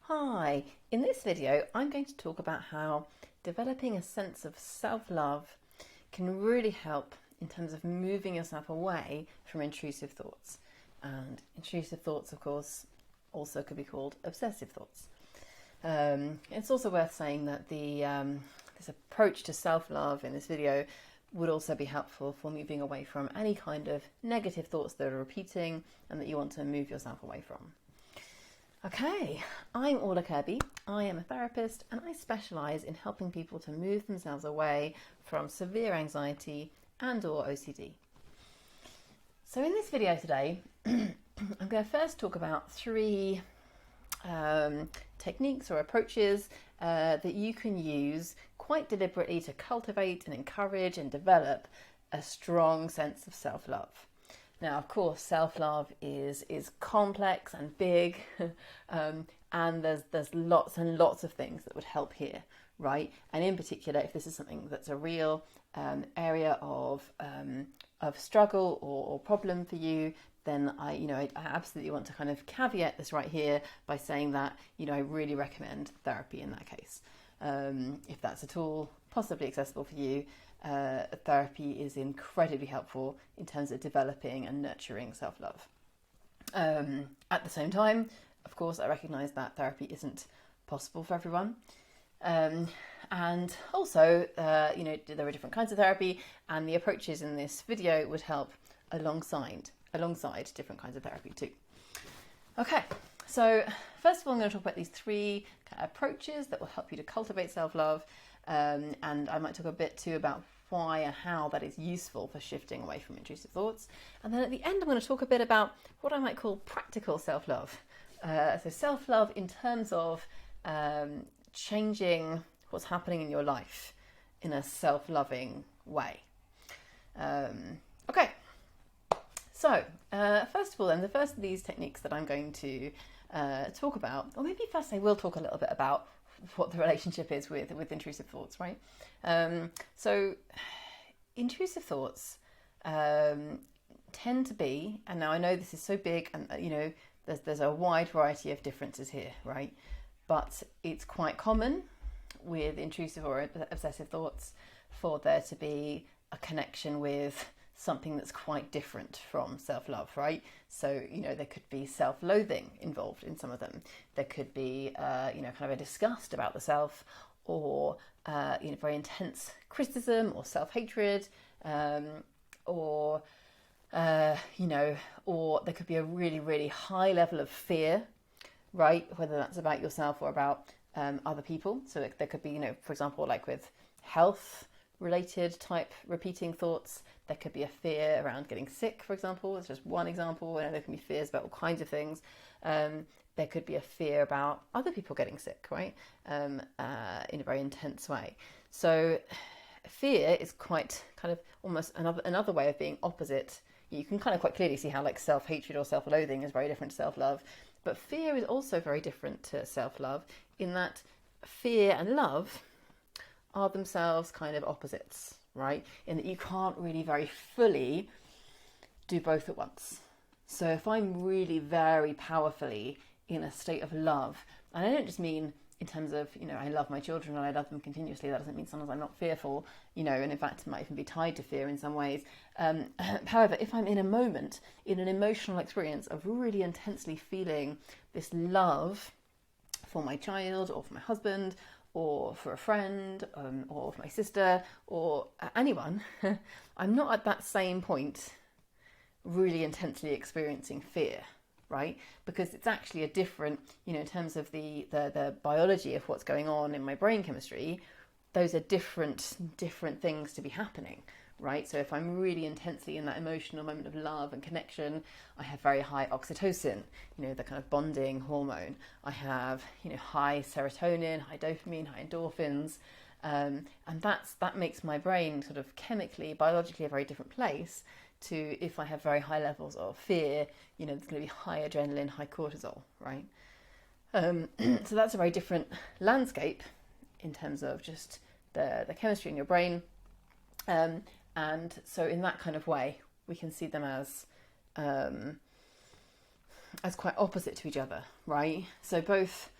Hi, in this video I'm going to talk about how developing a sense of self-love can really help in terms of moving yourself away from intrusive thoughts. And intrusive thoughts, of course, also could be called obsessive thoughts. It's also worth saying that this approach to self-love in this video would also be helpful for moving away from any kind of negative thoughts that are repeating and that you want to move yourself away from. Okay, I'm Orla Kirby. I am a therapist and I specialise in helping people to move themselves away from severe anxiety and or OCD. So in this video today, I'm going to first talk about three techniques or approaches that you can use quite deliberately to cultivate and encourage and develop a strong sense of self-love. Now, of course, self-love is complex and big, and there's lots and lots of things that would help here, right? And in particular, if this is something that's a real area of struggle or problem for you, then I absolutely want to kind of caveat this right here by saying that I really recommend therapy in that case. If that's at all possibly accessible for you, therapy is incredibly helpful in terms of developing and nurturing self-love. At the same time, of course, I recognise that therapy isn't possible for everyone. And also, there are different kinds of therapy, and the approaches in this video would help alongside different kinds of therapy too. Okay, so first of all, I'm going to talk about these three approaches that will help you to cultivate self-love. And I might talk a bit too about why and how that is useful for shifting away from intrusive thoughts. And then at the end, I'm going to talk a bit about what I might call practical self-love. So self-love in terms of changing what's happening in your life in a self-loving way. Okay, so first of all then, the first of these techniques that I'm going to talk about, or maybe first I will talk a little bit about what the relationship is with intrusive thoughts, right? So intrusive thoughts tend to be, and now I know this is so big and there's a wide variety of differences here, right? But it's quite common with intrusive or obsessive thoughts for there to be a connection with something that's quite different from self-love, right? So, there could be self-loathing involved in some of them. There could be, kind of a disgust about the self, or, very intense criticism or self-hatred, or there could be a really, really high level of fear, right? Whether that's about yourself or about other people. So there could be, for example, like with health related type repeating thoughts, there could be a fear around getting sick, for example. It's just one example, and there can be fears about all kinds of things. There could be a fear about other people getting sick, right? In a very intense way. So fear is quite kind of almost another way of being opposite. You can kind of quite clearly see how like self-hatred or self-loathing is very different to self-love. But fear is also very different to self-love in that fear and love are themselves kind of opposites, right? In that you can't really very fully do both at once. So if I'm really very powerfully in a state of love, and I don't just mean in terms of, I love my children and I love them continuously, that doesn't mean sometimes I'm not fearful, and in fact it might even be tied to fear in some ways. However, if I'm in a moment, in an emotional experience of really intensely feeling this love for my child or for my husband or for a friend or for my sister or anyone, I'm not at that same point really intensely experiencing fear, right? Because it's actually a different, in terms of the biology of what's going on in my brain chemistry, those are different things to be happening, right? So if I'm really intensely in that emotional moment of love and connection, I have very high oxytocin, the kind of bonding hormone. I have, high serotonin, high dopamine, high endorphins, and that makes my brain sort of chemically, biologically a very different place to if I have very high levels of fear, there's going to be high adrenaline, high cortisol, right? So that's a very different landscape in terms of just the chemistry in your brain. And so in that kind of way, we can see them as quite opposite to each other, right? So both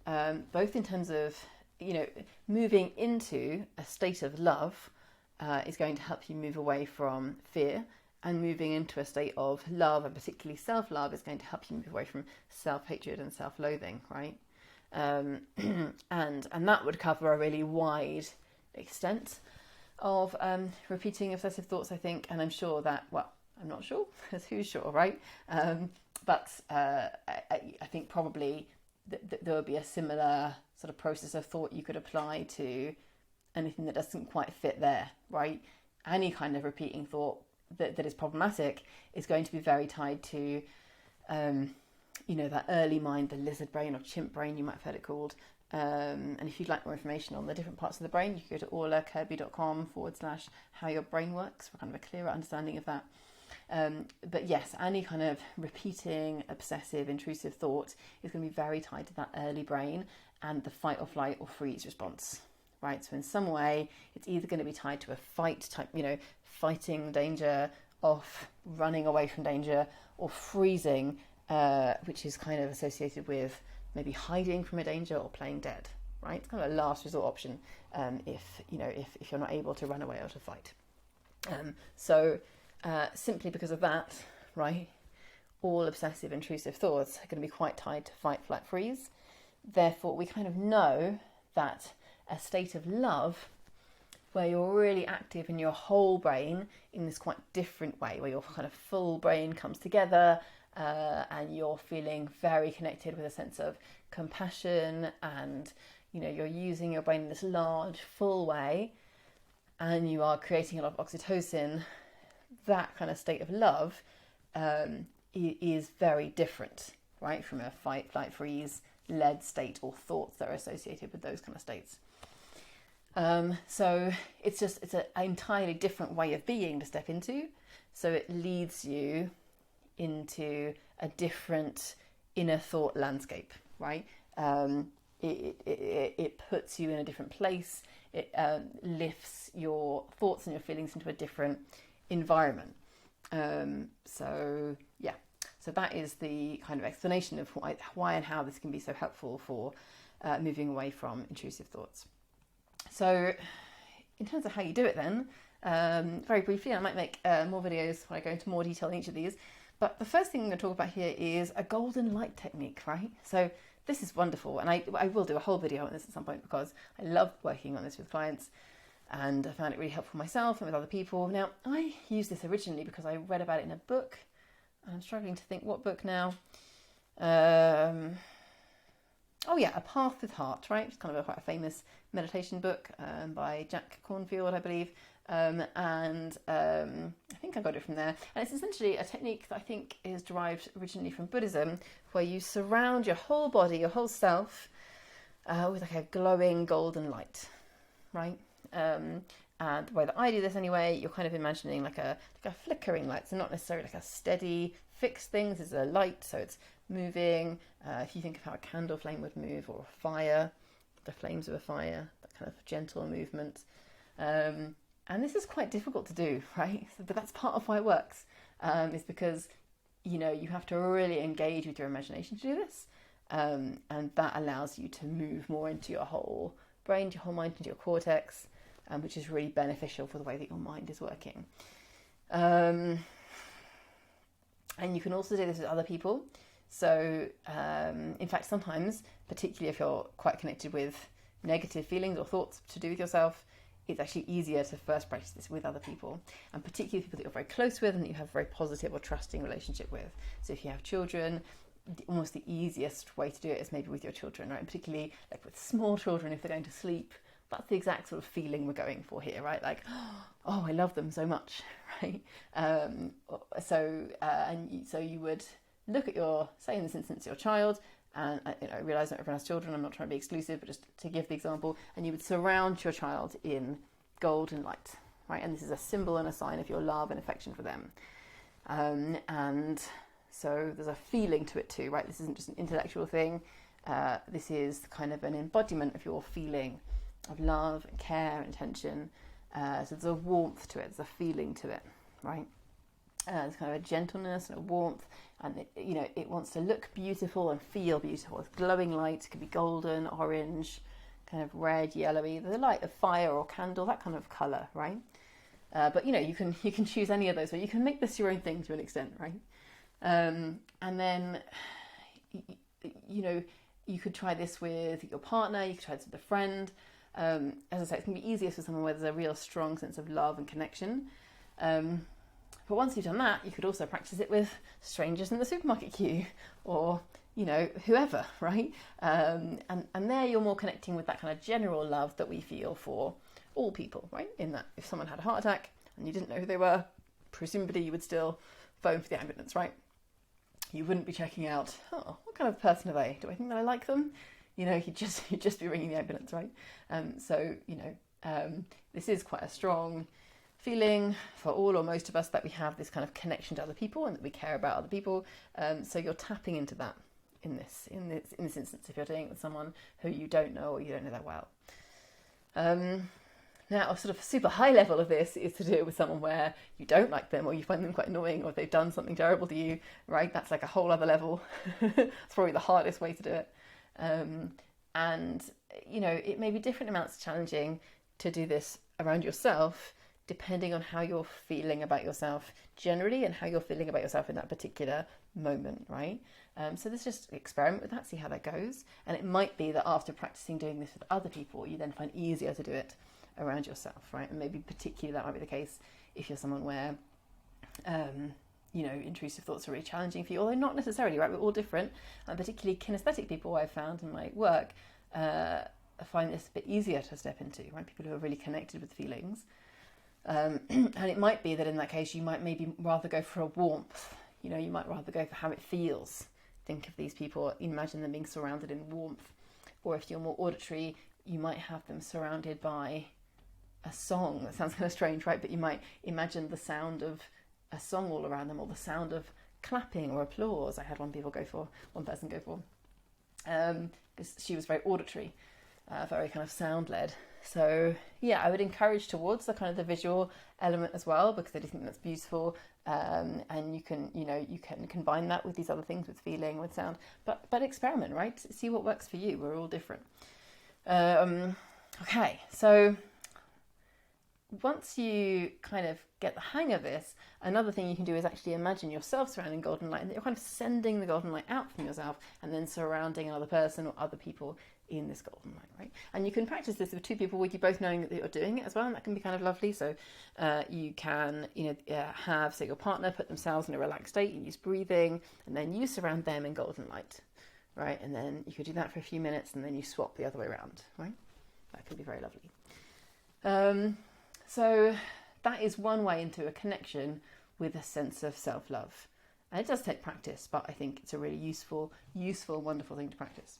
both in terms of, moving into a state of love is going to help you move away from fear, and moving into a state of love, and particularly self-love, is going to help you move away from self-hatred and self-loathing, right? And that would cover a really wide extent of repeating obsessive thoughts, I think. And I'm sure that, well, I'm not sure, because who's sure, right? But I think probably there would be a similar sort of process of thought you could apply to anything that doesn't quite fit there, right? Any kind of repeating thought that is problematic is going to be very tied to, that early mind, the lizard brain or chimp brain, you might have heard it called. And if you'd like more information on the different parts of the brain, you can go to orlakirby.com/how your brain works for kind of a clearer understanding of that. But yes, any kind of repeating, obsessive, intrusive thought is going to be very tied to that early brain and the fight or flight or freeze response, right? So in some way, it's either going to be tied to a fight type, fighting danger, off, running away from danger, or freezing, which is kind of associated with maybe hiding from a danger or playing dead, right? It's kind of a last resort option if you're not able to run away or to fight. Simply because of that, right, all obsessive intrusive thoughts are going to be quite tied to fight, flight, freeze. Therefore, we kind of know that a state of love, where you're really active in your whole brain in this quite different way, where your kind of full brain comes together and you're feeling very connected with a sense of compassion, and you're using your brain in this large, full way, and you are creating a lot of oxytocin. That kind of state of love is very different, right, from a fight, flight, freeze led state or thoughts that are associated with those kind of states. So it's an entirely different way of being to step into. So it leads you into a different inner thought landscape, right? It puts you in a different place. It lifts your thoughts and your feelings into a different environment. So that is the kind of explanation of why and how this can be so helpful for moving away from intrusive thoughts. So in terms of how you do it then, very briefly, I might make more videos when I go into more detail in each of these, but the first thing I'm going to talk about here is a golden light technique, right? So this is wonderful, and I will do a whole video on this at some point because I love working on this with clients, and I found it really helpful myself and with other people. Now, I used this originally because I read about it in a book. I'm struggling to think what book now. A Path with Heart, right? It's kind of quite a famous meditation book by Jack Cornfield, I believe. I think I got it from there. And it's essentially a technique that I think is derived originally from Buddhism, where you surround your whole body, your whole self, with like a glowing golden light, right? And the way that I do this anyway, you're kind of imagining like a flickering light, so not necessarily like a steady fixed thing. This is a light, so it's moving. If you think of how a candle flame would move, or a fire, the flames of a fire, that kind of gentle movement. And this is quite difficult to do, right? But that's part of why it works, is because you have to really engage with your imagination to do this, and that allows you to move more into your whole brain, your whole mind, into your cortex, which is really beneficial for the way that your mind is working. And you can also do this with other people. So, in fact, sometimes, particularly if you're quite connected with negative feelings or thoughts to do with yourself, it's actually easier to first practice this with other people, and particularly people that you're very close with and that you have a very positive or trusting relationship with. So if you have children, almost the easiest way to do it is maybe with your children, right? And particularly like with small children, if they're going to sleep, that's the exact sort of feeling we're going for here, right? Like, oh, I love them so much, right? So you would look at say in this instance, your child, and I realise not everyone has children, I'm not trying to be exclusive, but just to give the example, and you would surround your child in golden light, right? And this is a symbol and a sign of your love and affection for them. And so there's a feeling to it too, right? This isn't just an intellectual thing. This is kind of an embodiment of your feeling of love and care and attention. So there's a warmth to it, there's a feeling to it, right? There's kind of a gentleness and a warmth and it wants to look beautiful and feel beautiful. It's glowing light. It could be golden, orange, kind of red, yellowy, the light of fire or candle, that kind of colour, right? But you can choose any of those, or you can make this your own thing to an extent, right? And then you could try this with your partner. You could try this with a friend. As I say, it's going to be easiest for someone where there's a real strong sense of love and connection. But once you've done that, you could also practice it with strangers in the supermarket queue, or whoever, right? And there you're more connecting with that kind of general love that we feel for all people, right? In that if someone had a heart attack and you didn't know who they were, presumably you would still phone for the ambulance, right? You wouldn't be checking out, what kind of person are they? Do I think that I like them? You'd just be ringing the ambulance, right? This is quite a strong feeling for all or most of us, that we have this kind of connection to other people and that we care about other people. So you're tapping into that in this instance, if you're doing it with someone who you don't know or you don't know that well. Now, a sort of super high level of this is to do it with someone where you don't like them, or you find them quite annoying, or they've done something terrible to you, right? That's like a whole other level. It's probably the hardest way to do it. It may be different amounts challenging to do this around yourself, depending on how you're feeling about yourself generally and how you're feeling about yourself in that particular moment, right? So let's just experiment with that, see how that goes. And it might be that after practicing doing this with other people, you then find easier to do it around yourself, right? And maybe particularly that might be the case if you're someone where, intrusive thoughts are really challenging for you, although not necessarily, right? We're all different. And particularly kinesthetic people I've found in my work find this a bit easier to step into, right? People who are really connected with feelings. And it might be that in that case, you might maybe rather go for a warmth. You might rather go for how it feels. Think of these people, imagine them being surrounded in warmth. Or if you're more auditory, you might have them surrounded by a song. That sounds kind of strange, right? But you might imagine the sound of a song all around them, or the sound of clapping or applause. I had one person go for, because she was very auditory, very kind of sound-led. So yeah, I would encourage towards the kind of the visual element as well, because I do think that's beautiful. And you can combine that with these other things, with feeling, with sound, but experiment, right? See what works for you. We're all different. Okay, so once you kind of get the hang of this, another thing you can do is actually imagine yourself surrounding golden light, and that you're kind of sending the golden light out from yourself and then surrounding another person or other people in this golden light, right? And you can practice this with two people with you both knowing that you're doing it as well, and that can be kind of lovely. So you can have, say, your partner put themselves in a relaxed state and use breathing, and then you surround them in golden light, right? And then you could do that for a few minutes, and then you swap the other way around, right? That could be very lovely. So that is one way into a connection with a sense of self-love. And it does take practice, but I think it's a really useful, wonderful thing to practice.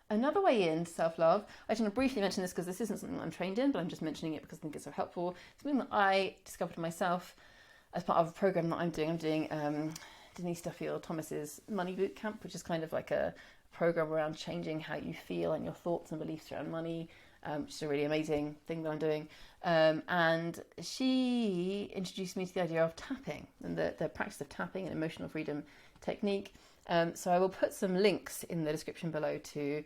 Another way in self-love, I just want to briefly mention this because this isn't something that I'm trained in, but I'm just mentioning it because I think it's so helpful. It's something that I discovered myself as part of a program that I'm doing. I'm doing Denise Duffield Thomas's Money Boot Camp, which is kind of like a program around changing how you feel and your thoughts and beliefs around money. Which is a really amazing thing that I'm doing. And she introduced me to the idea of tapping and the practice of tapping, an emotional freedom technique. So I will put some links in the description below to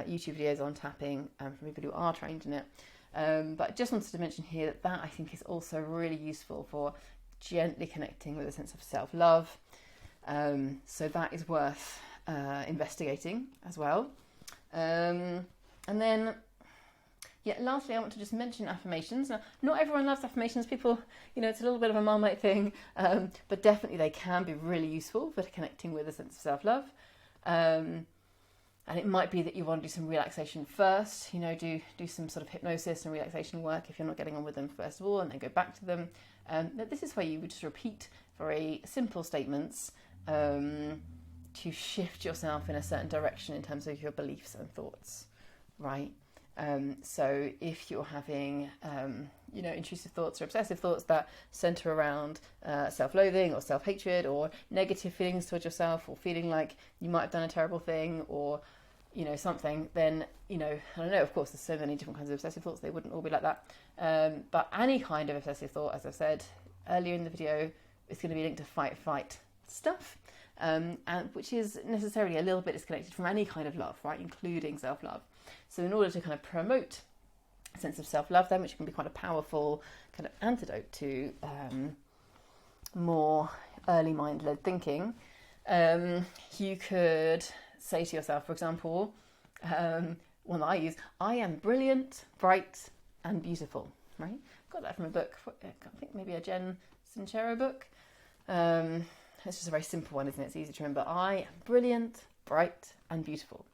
YouTube videos on tapping for people who are trained in it. But I just wanted to mention here that I think is also really useful for gently connecting with a sense of self-love. So that is worth investigating as well. And then lastly, I want to just mention affirmations. Now, not everyone loves affirmations. People, it's a little bit of a Marmite thing, but definitely they can be really useful for connecting with a sense of self-love. And it might be that you want to do some relaxation first, do some sort of hypnosis and relaxation work if you're not getting on with them first of all, and then go back to them. This is where you would just repeat very simple statements to shift yourself in a certain direction in terms of your beliefs and thoughts, right? So if you're having, intrusive thoughts or obsessive thoughts that center around self-loathing or self-hatred or negative feelings towards yourself, or feeling like you might have done a terrible thing, or, something, then, I don't know, of course, there's so many different kinds of obsessive thoughts, they wouldn't all be like that. But any kind of obsessive thought, as I've said earlier in the video, it's going to be linked to fight stuff, and which is necessarily a little bit disconnected from any kind of love, right, including self-love. So in order to kind of promote a sense of self-love then, which can be quite a powerful kind of antidote to more early mind-led thinking, you could say to yourself, for example, one that I use, I am brilliant, bright and beautiful, right? Got that from a book, I think maybe a Jen Sincero book. It's just a very simple one, isn't it? It's easy to remember. I am brilliant, bright and beautiful.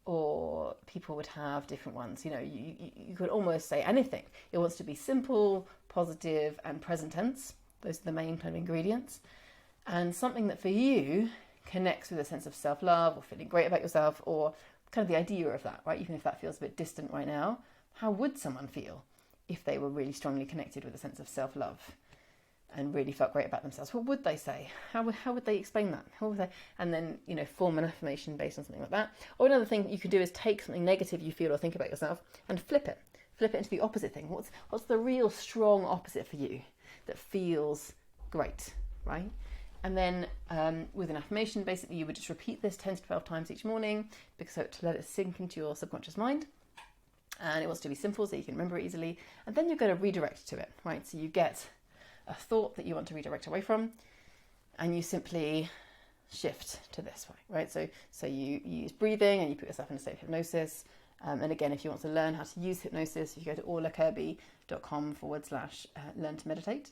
Or people would have different ones. You know, you could almost say anything. It wants to be simple, positive and present tense. Those are the main kind of ingredients. And something that for you connects with a sense of self-love or feeling great about yourself, or kind of the idea of that, right? Even if that feels a bit distant right now, how would someone feel if they were really strongly connected with a sense of self-love and really felt great about themselves? What would they say? How would they explain that? How would they? And then, you know, form an affirmation based on something like that. Or another thing you could do is take something negative you feel or think about yourself and flip it into the opposite thing. What's the real strong opposite for you that feels great, right? And then with an affirmation, basically you would just repeat this 10 to 12 times each morning, because so to let it sink into your subconscious mind. And it wants to be simple so you can remember it easily. And then you're going to redirect to it, right? So you get a thought that you want to redirect away from, and you simply shift to this way, right? So you use breathing and you put yourself in a state of hypnosis. And again, if you want to learn how to use hypnosis, you go to orlakirby.com/learn to meditate.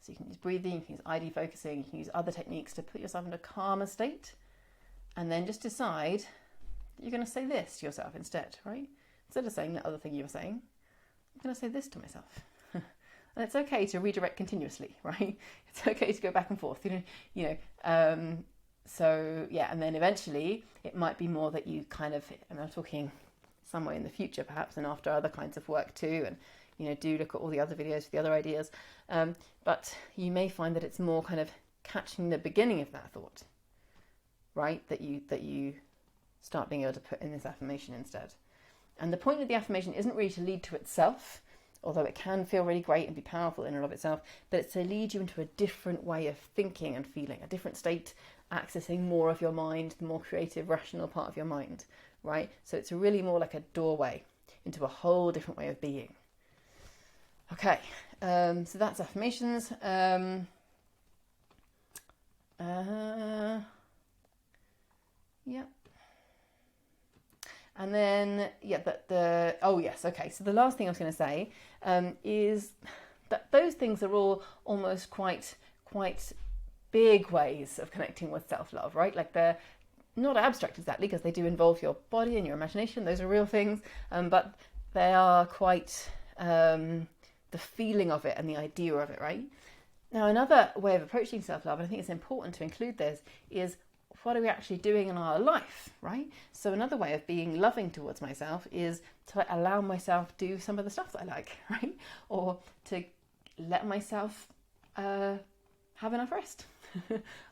So you can use breathing, you can use ID focusing, you can use other techniques to put yourself in a calmer state. And then just decide that you're going to say this to yourself instead, right? Instead of saying the other thing you were saying, I'm going to say this to myself. And it's okay to redirect continuously, right? It's okay to go back and forth, so yeah, and then eventually it might be more that you kind of, and I'm talking somewhere in the future perhaps, and after other kinds of work too, and do look at all the other videos for the other ideas, but you may find that it's more kind of catching the beginning of that thought, right, that you start being able to put in this affirmation instead. And the point of the affirmation isn't really to lead to itself, although it can feel really great and be powerful in and of itself, but it's to lead you into a different way of thinking and feeling, a different state, accessing more of your mind, the more creative, rational part of your mind, right? So it's really more like a doorway into a whole different way of being. Okay, so that's affirmations. Yeah. And then, so the last thing I was going to say is that those things are all almost quite big ways of connecting with self-love, right? Like they're not abstract exactly, because they do involve your body and your imagination. Those are real things, but they are quite the feeling of it and the idea of it, right? Now, another way of approaching self-love, and I think it's important to include this, is what are we actually doing in our life, right? So another way of being loving towards myself is to allow myself do some of the stuff that I like, right? Or to let myself have enough rest,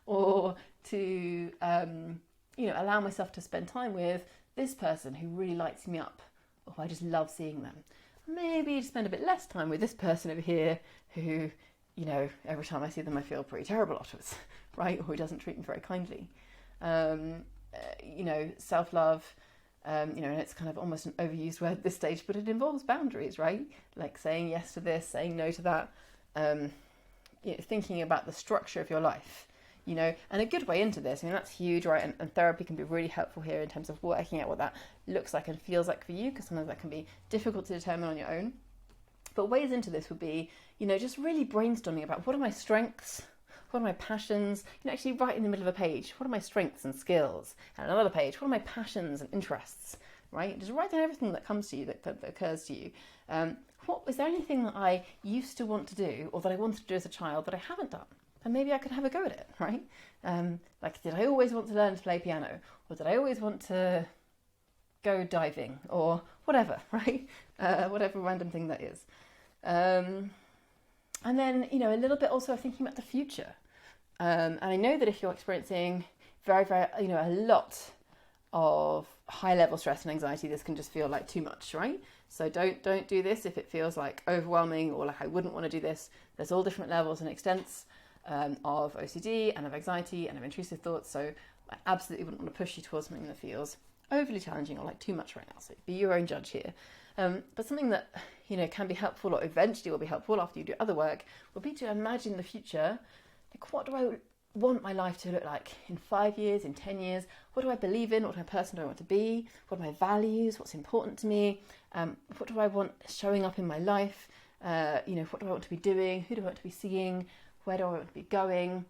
or to allow myself to spend time with this person who really lights me up, or I just love seeing them. Maybe spend a bit less time with this person over here who, every time I see them I feel pretty terrible afterwards, right? Or who doesn't treat me very kindly. Self-love, and it's kind of almost an overused word at this stage, but it involves boundaries, right? Like saying yes to this, saying no to that, thinking about the structure of your life, and a good way into this, that's huge, right? And therapy can be really helpful here in terms of working out what that looks like and feels like for you, because sometimes that can be difficult to determine on your own. But ways into this would be, just really brainstorming about what are my strengths, what are my passions, actually right in the middle of a page, what are my strengths and skills, and another page, what are my passions and interests, right? Just write down everything that comes to you, that occurs to you. Is there anything that I used to want to do, or that I wanted to do as a child that I haven't done? And maybe I could have a go at it, right? Did I always want to learn to play piano? Or did I always want to go diving? Or whatever, right? Whatever random thing that is. And then, a little bit also thinking about the future. And I know that if you're experiencing very, very, a lot of high-level stress and anxiety, this can just feel like too much, right? So don't do this if it feels like overwhelming, or like I wouldn't want to do this. There's all different levels and extents. of OCD and of anxiety and of intrusive thoughts. So I absolutely wouldn't want to push you towards something that feels overly challenging or like too much right now. So be your own judge here. But something that, can be helpful, or eventually will be helpful after you do other work, will be to imagine the future. Like, what do I want my life to look like in 5 years, in 10 years? What do I believe in? What kind of person do I want to be? What are my values? What's important to me? What do I want showing up in my life? What do I want to be doing? Who do I want to be seeing? Where do I want to be going?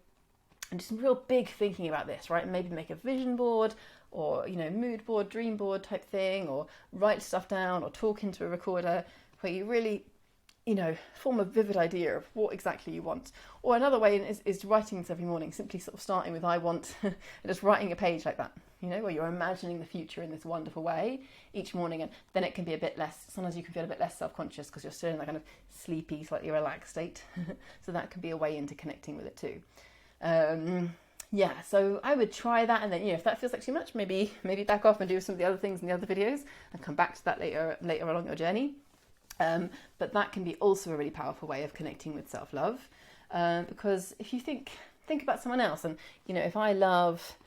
And just some real big thinking about this, right? Maybe make a vision board, or mood board, dream board type thing, or write stuff down, or talk into a recorder, where you really form a vivid idea of what exactly you want. Or another way is writing this every morning, simply sort of starting with I want, and just writing a page like that, where you're imagining the future in this wonderful way each morning. And then it can be a bit less, sometimes you can feel a bit less self-conscious because you're still in that kind of sleepy, slightly relaxed state. So that can be a way into connecting with it too. So I would try that, and then if that feels like too much, maybe back off and do some of the other things in the other videos and come back to that later along your journey. But that can be also a really powerful way of connecting with self-love, because if you think about someone else, and if I love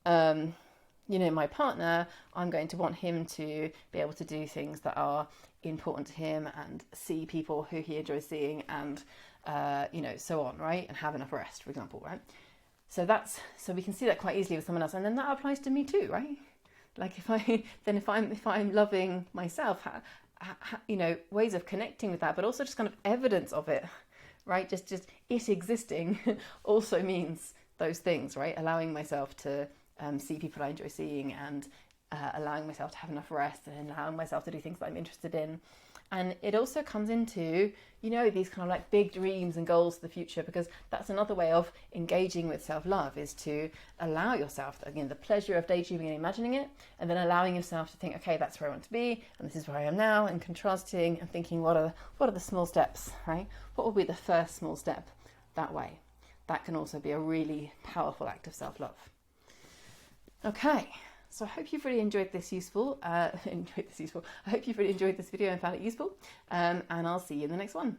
my partner, I'm going to want him to be able to do things that are important to him and see people who he enjoys seeing, and so on, right? And have enough rest, for example, right? So we can see that quite easily with someone else, and then that applies to me too, right? Like if I'm loving myself, ways of connecting with that, but also just kind of evidence of it, right? Just it existing also means those things, right? Allowing myself to see people I enjoy seeing, and allowing myself to have enough rest, and allowing myself to do things that I'm interested in. And it also comes into, these kind of like big dreams and goals for the future, because that's another way of engaging with self-love, is to allow yourself, again, the pleasure of daydreaming and imagining it, and then allowing yourself to think, okay, that's where I want to be, and this is where I am now, and contrasting and thinking, what are the small steps, right? What will be the first small step that way? That can also be a really powerful act of self-love. Okay. So I hope you've really enjoyed this I hope you've really enjoyed this video and found it useful. And I'll see you in the next one.